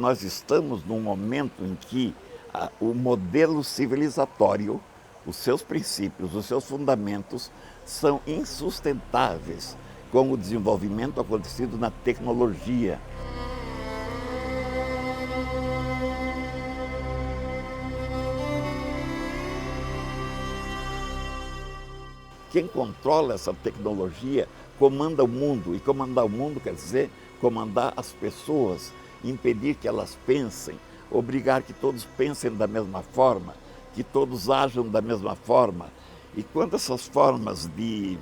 Nós estamos num momento em que o modelo civilizatório, os seus princípios, os seus fundamentos são insustentáveis com o desenvolvimento acontecido na tecnologia. Quem controla essa tecnologia comanda o mundo, e comandar o mundo quer dizer comandar as pessoas, impedir que elas pensem, obrigar que todos pensem da mesma forma, que todos ajam da mesma forma. E quando essas formas de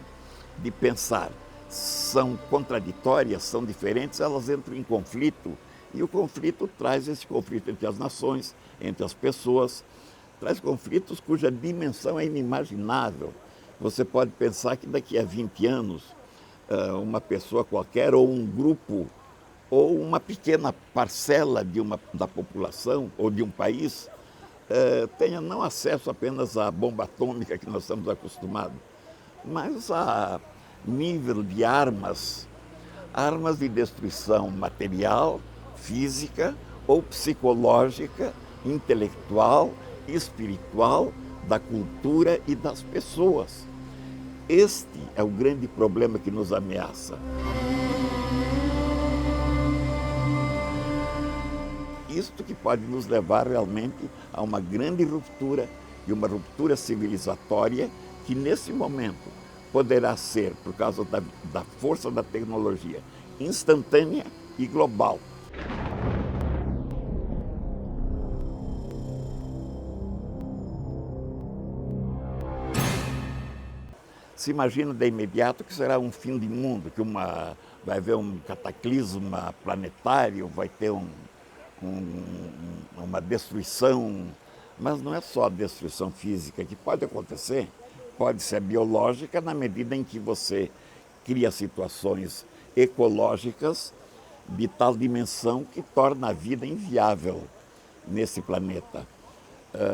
pensar são contraditórias, são diferentes, elas entram em conflito, e o conflito traz esse conflito entre as nações, entre as pessoas, traz conflitos cuja dimensão é inimaginável. Você pode pensar que daqui a 20 anos, uma pessoa qualquer, ou um grupo, ou uma pequena parcela da população, ou de um país, tenha não acesso apenas à bomba atômica que nós estamos acostumados, mas a nível de armas de destruição material, física ou psicológica, intelectual, espiritual, da cultura e das pessoas. Este é o grande problema que nos ameaça. Isto que pode nos levar realmente a uma grande ruptura, e uma ruptura civilizatória que nesse momento poderá ser, por causa da força da tecnologia, instantânea e global. Se imagina de imediato que será um fim de mundo, que vai haver um cataclisma planetário, vai ter uma destruição, mas não é só a destruição física que pode acontecer, pode ser biológica na medida em que você cria situações ecológicas de tal dimensão que torna a vida inviável nesse planeta.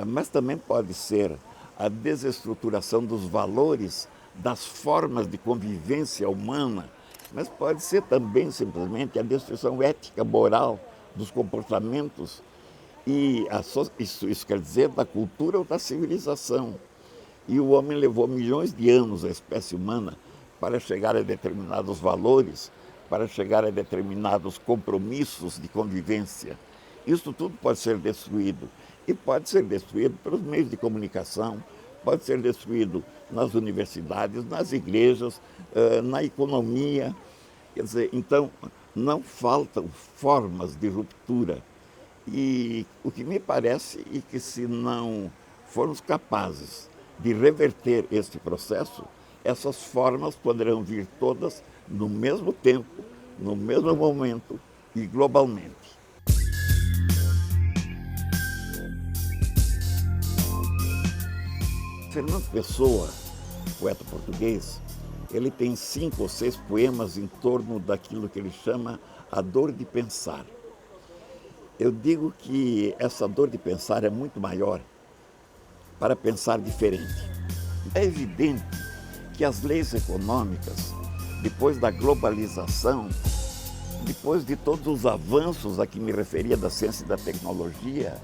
Mas também pode ser a desestruturação dos valores, das formas de convivência humana, mas pode ser também simplesmente a destruição ética, moral, dos comportamentos, e isso quer dizer da cultura ou da civilização. E o homem levou milhões de anos, a espécie humana, para chegar a determinados valores, para chegar a determinados compromissos de convivência. Isso tudo pode ser destruído, e pode ser destruído pelos meios de comunicação, pode ser destruído nas universidades, nas igrejas, na economia. Quer dizer, então, não faltam formas de ruptura. E o que me parece é que, se não formos capazes de reverter este processo, essas formas poderão vir todas no mesmo tempo, no mesmo momento e globalmente. Fernando Pessoa, poeta português, ele tem 5 ou 6 poemas em torno daquilo que ele chama a dor de pensar. Eu digo que essa dor de pensar é muito maior para pensar diferente. É evidente que as leis econômicas, depois da globalização, depois de todos os avanços a que me referia da ciência e da tecnologia,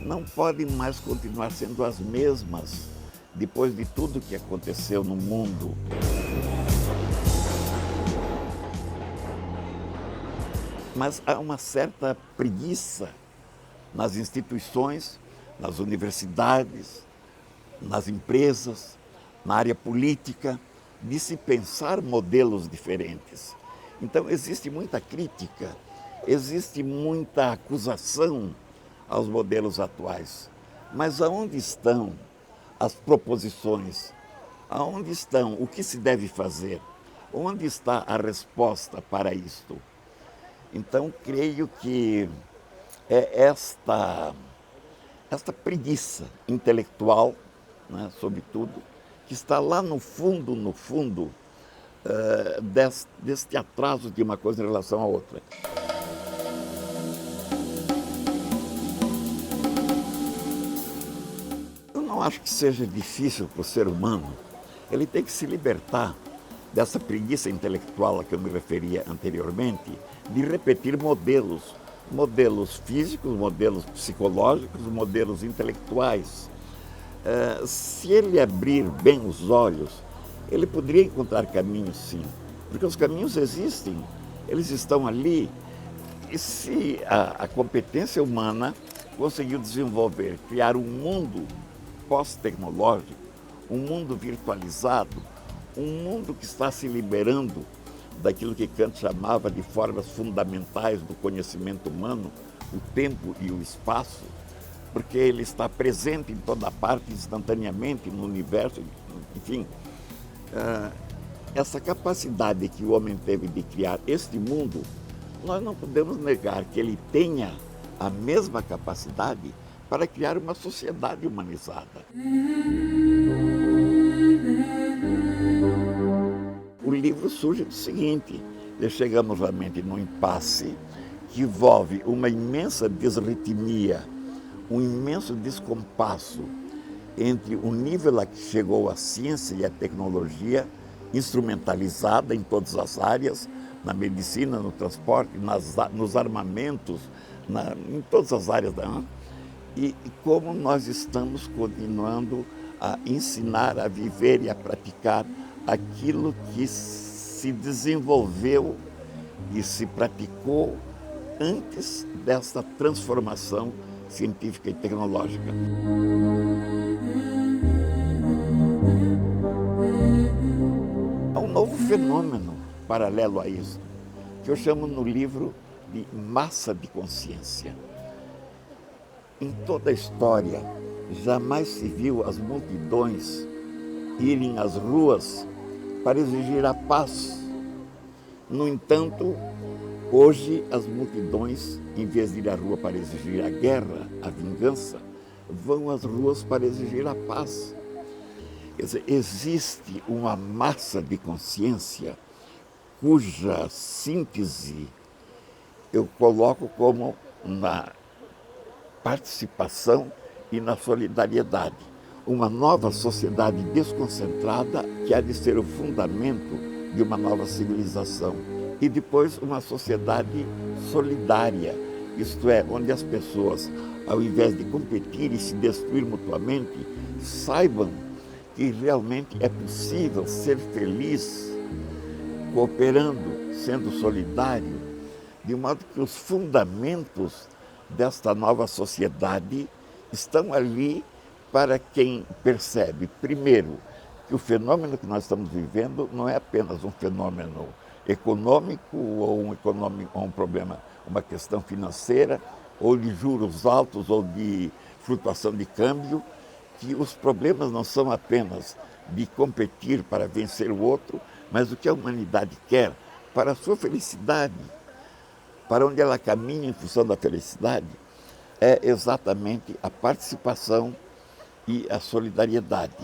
não podem mais continuar sendo as mesmas depois de tudo que aconteceu no mundo. Mas há uma certa preguiça nas instituições, nas universidades, nas empresas, na área política, de se pensar modelos diferentes. Então existe muita crítica, existe muita acusação aos modelos atuais. Mas aonde estão as proposições? Aonde estão o que se deve fazer? Onde está a resposta para isto? Então, creio que é esta preguiça intelectual, né, sobretudo, que está lá no fundo, deste atraso de uma coisa em relação à outra. Eu não acho que seja difícil para o ser humano. Ele tem que se libertar dessa preguiça intelectual a que eu me referia anteriormente, de repetir modelos. modelos físicos, modelos psicológicos, modelos intelectuais. Se ele abrir bem os olhos, ele poderia encontrar caminhos, sim, porque os caminhos existem, eles estão ali. E se a competência humana conseguiu desenvolver, criar um mundo pós-tecnológico, um mundo virtualizado, um mundo que está se liberando daquilo que Kant chamava de formas fundamentais do conhecimento humano, o tempo e o espaço, porque ele está presente em toda parte, instantaneamente, no universo, enfim. Essa capacidade que o homem teve de criar este mundo, nós não podemos negar que ele tenha a mesma capacidade para criar uma sociedade humanizada. O livro surge do seguinte: chegamos realmente num impasse que envolve uma imensa desritmia, um imenso descompasso entre o nível a que chegou a ciência e a tecnologia, instrumentalizada em todas as áreas, na medicina, no transporte, nos armamentos, em todas as áreas e como nós estamos continuando a ensinar, a viver e a praticar aquilo que se desenvolveu e se praticou antes dessa transformação científica e tecnológica. Há um novo fenômeno paralelo a isso, que eu chamo no livro de massa de consciência. Em toda a história, jamais se viu as multidões irem às ruas para exigir a paz. No entanto, hoje as multidões, em vez de ir à rua para exigir a guerra, a vingança, vão às ruas para exigir a paz. Quer dizer, existe uma massa de consciência cuja síntese eu coloco como na participação e na solidariedade. Uma nova sociedade desconcentrada que há de ser o fundamento de uma nova civilização. E depois uma sociedade solidária, isto é, onde as pessoas, ao invés de competir e se destruir mutuamente, saibam que realmente é possível ser feliz, cooperando, sendo solidário, de modo que os fundamentos desta nova sociedade estão ali para quem percebe, primeiro, que o fenômeno que nós estamos vivendo não é apenas um fenômeno econômico ou um problema, uma questão financeira, ou de juros altos, ou de flutuação de câmbio, que os problemas não são apenas de competir para vencer o outro, mas o que a humanidade quer para a sua felicidade, para onde ela caminha em função da felicidade, é exatamente a participação e a solidariedade.